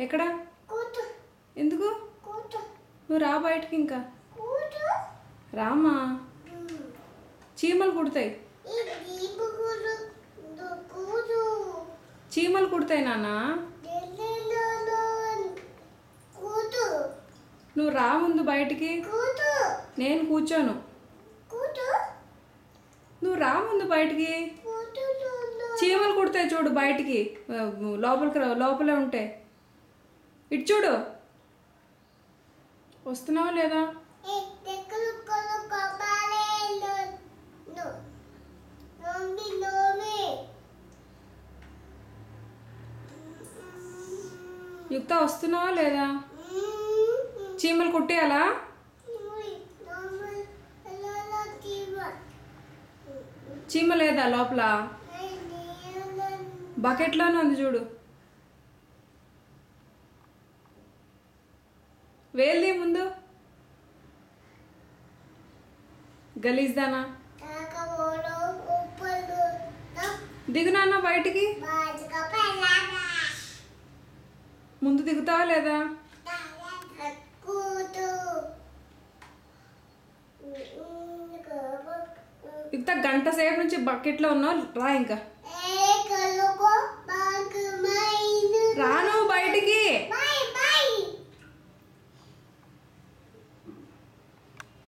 ఎక్కడ? ఎందుకు? నువ్వు రా బయటికి. ఇంకా రామా, చీమలు కుడతాయి. చీమలు కుడతాయి నాన్న. నువ్వు రా ముందు బయటికి. నేను కూర్చోను. నువ్వు రా ముందు బయటికి. చీమలు కుడతాయి చూడు బయటికి. లోపలే ఉంటాయి. ఇటు చూడు. వస్తున్నావా లేదా? యుక్త వస్తున్నావా లేదా? చీమలు కుట్టేయాలా? చీమ లేదా లోపల? బకెట్లోనే ఉంది చూడు. వేల్ది ముందు. గలీజ్దానా. దిగు నాన్న బయటికి. ముందు దిగుతావా లేదా? ఇంత గంట సేపు నుంచి బకెట్లో ఉన్నావు. రా ఇంకా.